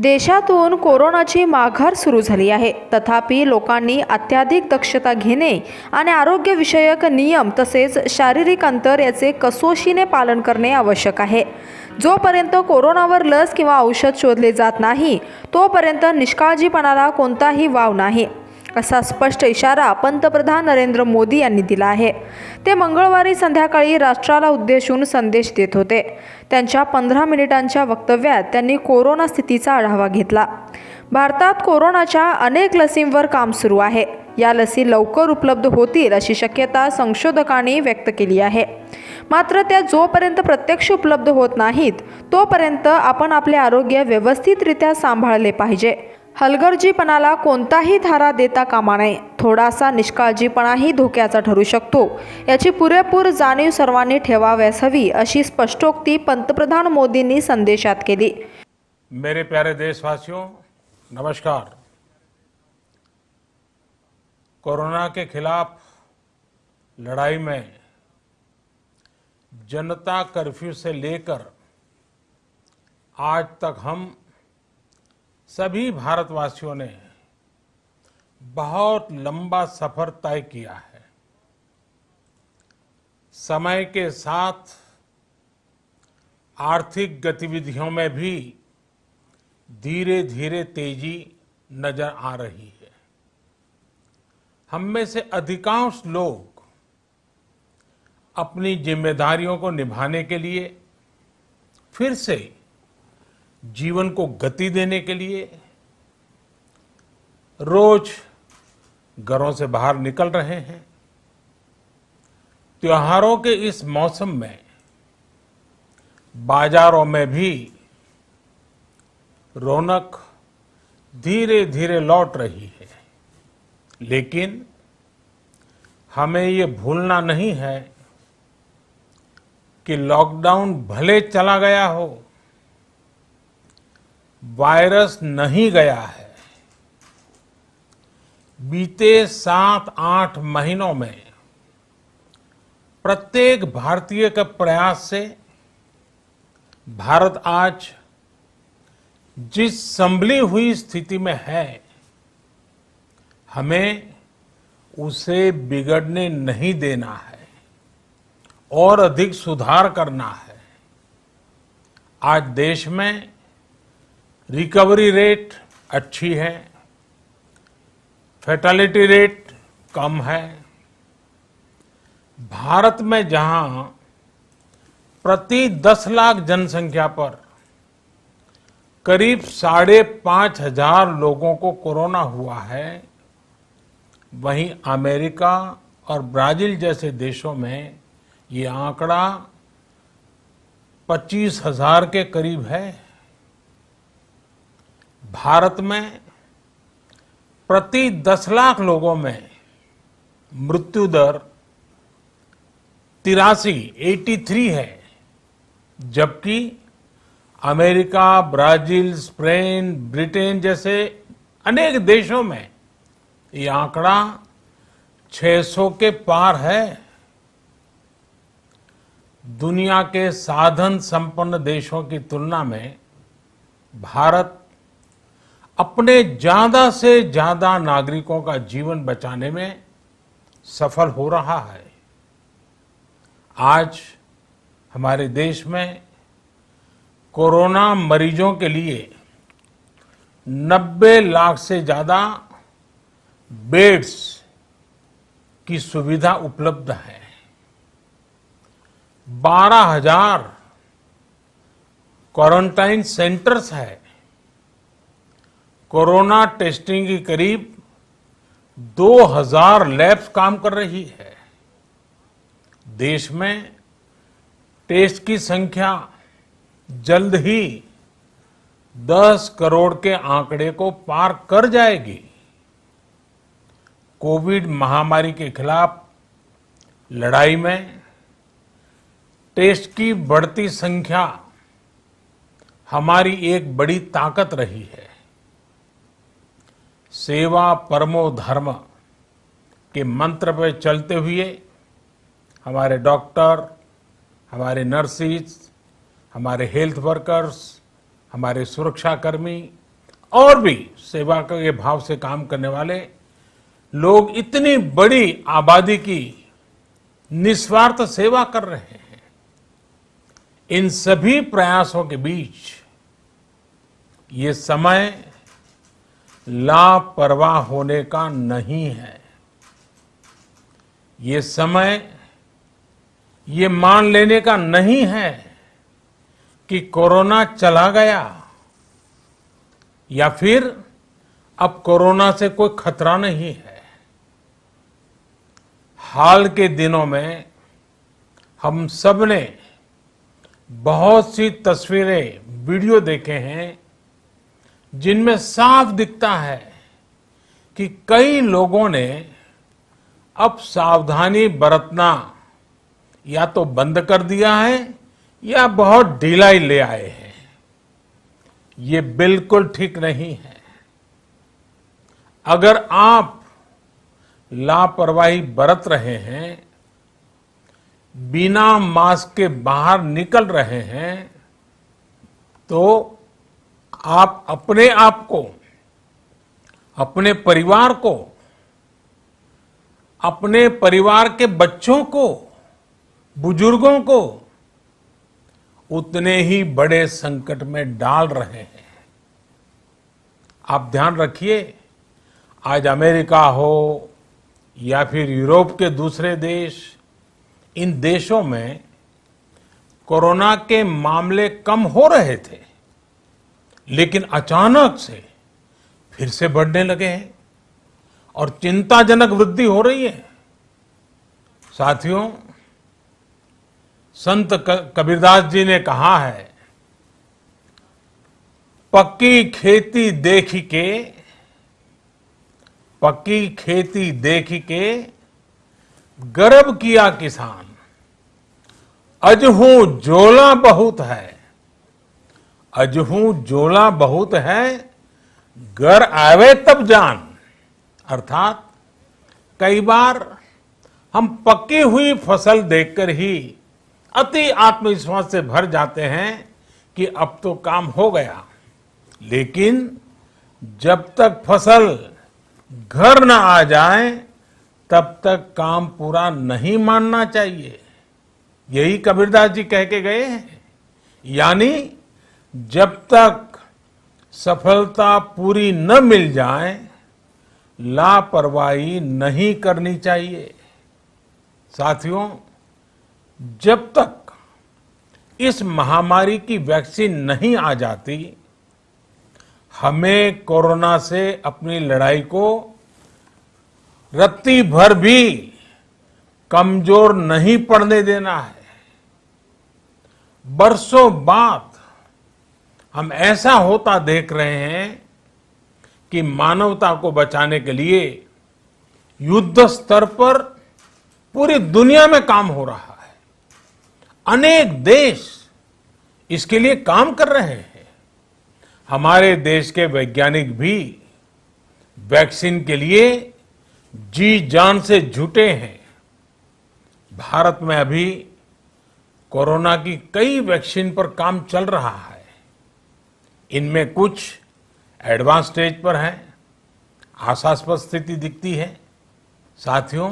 देशातून कोरोनाची माघार सुरू झाली आहे. तथापि लोकांनी अत्याधिक दक्षता घेणे आणि आरोग्यविषयक नियम तसेच शारीरिक अंतर याचे कसोशीने पालन करणे आवश्यक आहे. जोपर्यंत कोरोनावर लस किंवा औषध शोधले जात नाही तोपर्यंत निष्काळजीपणाला कोणताही वाव नाही, असा स्पष्ट इशारा पंतप्रधान नरेंद्र मोदी यांनी दिला आहे. ते मंगळवारी संध्याकाळी राष्ट्राला उद्देशून संदेश देत होते. त्यांच्या 15 मिनिटांच्या वक्तव्यात त्यांनी कोरोना स्थितीचा आढावा घेतला. भारतात कोरोनाच्या अनेक लसींवर काम सुरू आहे. या लसी लवकर उपलब्ध होतील अशी शक्यता संशोधकांनी व्यक्त केली आहे. मात्र त्या जोपर्यंत प्रत्यक्ष उपलब्ध होत नाहीत तोपर्यंत आपण आपले आरोग्य व्यवस्थितरित्या सांभाळले पाहिजे. हलगर्जीपणाला कोणताही थारा देता कामा नये. थोडासा निष्काळजीपणाही धोक्याचा ठरू शकतो, याची पुरेपूर जाणीव सर्वांनी ठेवाव्यास हवी, अशी स्पष्टोक्ती पंतप्रधान मोदींनी संदेशात केली. मेरे प्यारे देशवासियों, नमस्कार। कोरोना के खिलाफ लड़ाई में जनता कर्फ्यू से लेकर आज तक हम सभी भारतवासियों ने बहुत लंबा सफर तय किया है। समय के साथ आर्थिक गतिविधियों में भी धीरे धीरे तेजी नजर आ रही है। हम में से अधिकांश लोग अपनी जिम्मेदारियों को निभाने के लिए फिर से जीवन को गति देने के लिए रोज घरों से बाहर निकल रहे हैं। त्योहारों के इस मौसम में बाजारों में भी रौनक धीरे धीरे लौट रही है। लेकिन हमें ये भूलना नहीं है कि लॉकडाउन भले चला गया हो, वायरस नहीं गया है। बीते 7-8 महीनों में प्रत्येक भारतीय के प्रयास से भारत आज जिस संभली हुई स्थिति में है, हमें उसे बिगड़ने नहीं देना है और अधिक सुधार करना है। आज देश में रिकवरी रेट अच्छी है, फैटेलिटी रेट कम है। भारत में जहां प्रति 10 लाख जनसंख्या पर करीब 5,500 लोगों को कोरोना हुआ है, वहीं अमेरिका और ब्राजील जैसे देशों में ये आंकड़ा 25,000 के करीब है। भारत में प्रति 10 लाख लोगों में मृत्यु दर 83 है, जबकि अमेरिका, ब्राजील, स्पेन, ब्रिटेन जैसे अनेक देशों में ये आंकड़ा 600 के पार है। दुनिया के साधन संपन्न देशों की तुलना में भारत अपने ज्यादा से ज्यादा नागरिकों का जीवन बचाने में सफल हो रहा है। आज हमारे देश में कोरोना मरीजों के लिए 90 लाख से ज्यादा बेड्स की सुविधा उपलब्ध है। 12,000 क्वारंटाइन सेंटर्स है। कोरोना टेस्टिंग की करीब 2,000 लैब्स काम कर रही है। देश में टेस्ट की संख्या जल्द ही 10 करोड़ के आंकड़े को पार कर जाएगी। कोविड महामारी के खिलाफ लड़ाई में टेस्ट की बढ़ती संख्या हमारी एक बड़ी ताकत रही है। सेवा परमो धर्म के मंत्र पर चलते हुए हमारे डॉक्टर, हमारे नर्सिस, हमारे हेल्थ वर्कर्स, हमारे सुरक्षाकर्मी और भी सेवा के भाव से काम करने वाले लोग इतनी बड़ी आबादी की निस्वार्थ सेवा कर रहे हैं। इन सभी प्रयासों के बीच ये समय लापरवाह होने का नहीं है। ये समय ये मान लेने का नहीं है कि कोरोना चला गया या फिर अब कोरोना से कोई खतरा नहीं है। हाल के दिनों में हम सब ने बहुत सी तस्वीरें, वीडियो देखे हैं जिनमें साफ दिखता है कि कई लोगों ने अब सावधानी बरतना या तो बंद कर दिया है या बहुत ढिलाई ले आए हैं। ये बिल्कुल ठीक नहीं है। अगर आप लापरवाही बरत रहे हैं, बिना मास्क के बाहर निकल रहे हैं, तो आप अपने आप को, अपने परिवार को, अपने परिवार के बच्चों को, बुजुर्गों को उतने ही बड़े संकट में डाल रहे हैं। आप ध्यान रखिए, आज अमेरिका हो या फिर यूरोप के दूसरे देश, इन देशों में कोरोना के मामले कम हो रहे थे, लेकिन अचानक से फिर से बढ़ने लगे हैं और चिंताजनक वृद्धि हो रही है। साथियों, संत कबीरदास जी ने कहा है, पक्की खेती देख के, पक्की खेती देख के गर्व किया किसान, अजहू जोला बहुत है, अजहू जोला बहुत है, घर आवे तब जान। अर्थात कई बार हम पक्की हुई फसल देखकर ही अति आत्मविश्वास से भर जाते हैं कि अब तो काम हो गया, लेकिन जब तक फसल घर न आ जाए तब तक काम पूरा नहीं मानना चाहिए। यही कबीरदास जी कह के गए हैं। यानी जब तक सफलता पूरी न मिल जाए, लापरवाही नहीं करनी चाहिए। साथियों, जब तक इस महामारी की वैक्सीन नहीं आ जाती, हमें कोरोना से अपनी लड़ाई को रत्ती भर भी कमजोर नहीं पड़ने देना है। बरसों बाद हम ऐसा होता देख रहे हैं कि मानवता को बचाने के लिए युद्ध स्तर पर पूरी दुनिया में काम हो रहा है। अनेक देश इसके लिए काम कर रहे हैं। हमारे देश के वैज्ञानिक भी वैक्सीन के लिए जी जान से जुटे हैं। भारत में अभी कोरोना की कई वैक्सीन पर काम चल रहा है। इनमें कुछ एडवांस स्टेज पर है, आशास्पद स्थिति दिखती है। साथियों,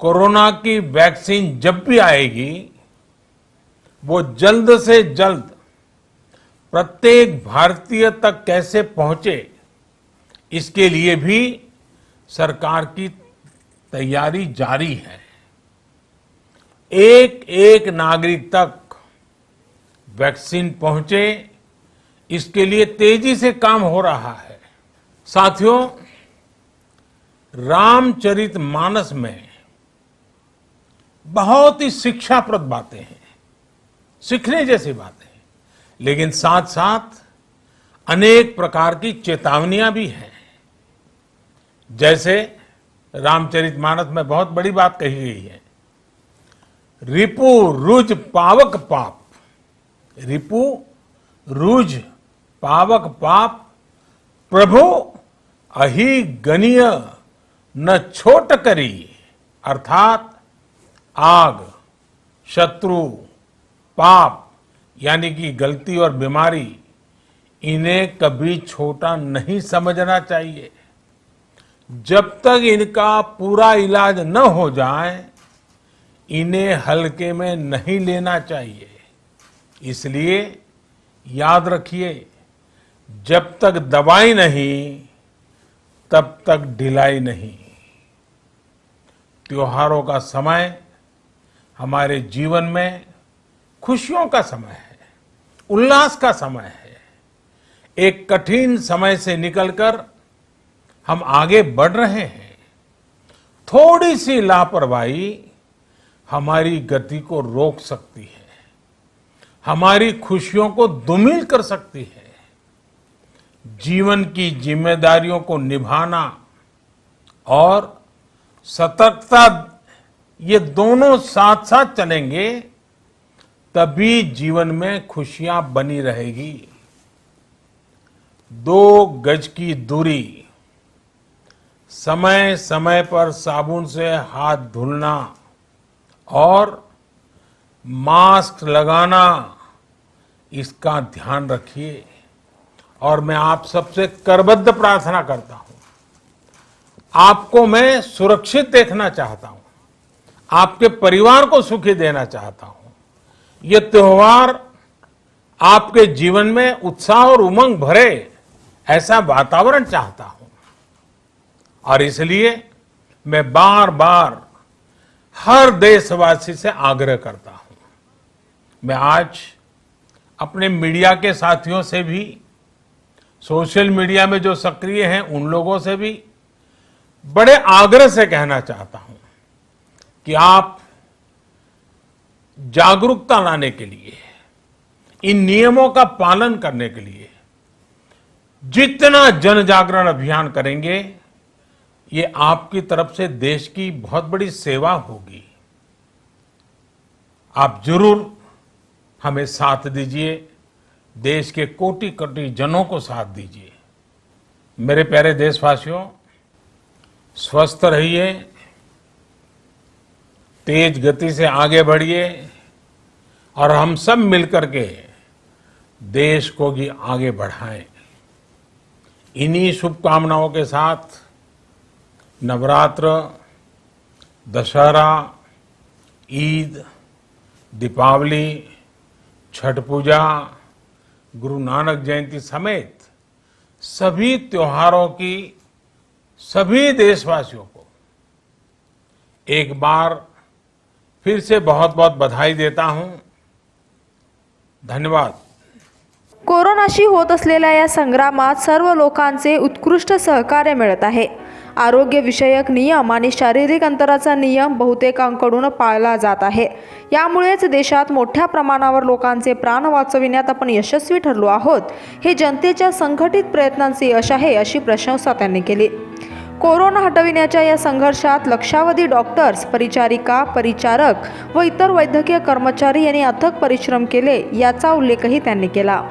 कोरोना की वैक्सीन जब भी आएगी, वो जल्द से जल्द प्रत्येक भारतीय तक कैसे पहुंचे, इसके लिए भी सरकार की तैयारी जारी है। एक एक नागरिक तक वैक्सीन पहुंचे, इसके लिए तेजी से काम हो रहा है। साथियों, रामचरितमानस में बहुत ही शिक्षाप्रद बातें हैं, सीखने जैसी बातें हैं, लेकिन साथ साथ अनेक प्रकार की चेतावनियां भी हैं। जैसे रामचरितमानस में बहुत बड़ी बात कही गई है, रिपु रुज पावक पाप, रिपु रुज पावक पाप, प्रभु अहि गनीय न छोट करी। अर्थात आग, शत्रु, पाप यानी कि गलती और बीमारी, इन्हें कभी छोटा नहीं समझना चाहिए। जब तक इनका पूरा इलाज न हो जाए, इन्हें हल्के में नहीं लेना चाहिए। इसलिए याद रखिए, जब तक दवाई नहीं, तब तक ढिलाई नहीं। त्योहारों का समय हमारे जीवन में खुशियों का समय है, उल्लास का समय है। एक कठिन समय से निकलकर हम आगे बढ़ रहे हैं। थोड़ी सी लापरवाही हमारी गति को रोक सकती है, हमारी खुशियों को धूमिल कर सकती है। जीवन की जिम्मेदारियों को निभाना और सतर्कता, ये दोनों साथ साथ चलेंगे, तभी जीवन में खुशियां बनी रहेगी। 2 गज की दूरी, समय समय पर साबुन से हाथ धुलना और मास्क लगाना, इसका ध्यान रखिए। और मैं आप सबसे करबद्ध प्रार्थना करता हूं, आपको मैं सुरक्षित देखना चाहता हूं, आपके परिवार को सुखी देना चाहता हूं। ये त्योहार आपके जीवन में उत्साह और उमंग भरे, ऐसा वातावरण चाहता हूं। और इसलिए मैं बार बार हर देशवासी से आग्रह करता हूं। मैं आज अपने मीडिया के साथियों से भी, सोशल मीडिया में जो सक्रिय हैं उन लोगों से भी बड़े आग्रह से कहना चाहता हूं कि आप जागरूकता लाने के लिए, इन नियमों का पालन करने के लिए जितना जन जागरण अभियान करेंगे, ये आपकी तरफ से देश की बहुत बड़ी सेवा होगी। आप जरूर हमें साथ दीजिए, देश के कोटि कोटि जनों को साथ दीजिए। मेरे प्यारे देशवासियों, स्वस्थ रहिए, तेज गति से आगे बढ़िए और हम सब मिलकर के देश को भी आगे बढ़ाएं। इन्हीं शुभकामनाओं के साथ नवरात्र, दशहरा, ईद, दीपावली, छठ पूजा, गुरु नानक जयंती समेत सभी त्योहारों की सभी देशवासियों को एक बार फिर से बहुत बहुत बधाई देता हूं। धन्यवाद। कोरोनाशी होत असलेल्या या संग्रामात सर्व लोकांचे उत्कृष्ट सहकार्य मिळत आहे। आरोग्यविषयक नियम आणि शारीरिक अंतराचा नियम बहुतेकांकडून पाळला जात आहे। यामुळेच देशात मोठ्या प्रमाणावर लोकांचे प्राण वाचविण्यात आपण यशस्वी ठरलो आहोत। हे जनतेच्या संघटित प्रयत्नांचे यश आहे, अशी प्रशंसा त्यांनी केली। कोरोना हटविण्याच्या या संघर्षात लक्षावधी डॉक्टर्स, परिचारिका, परिचारक व इतर वैद्यकीय कर्मचारी यांनी अथक परिश्रम केले, याचा उल्लेखही त्यांनी केला।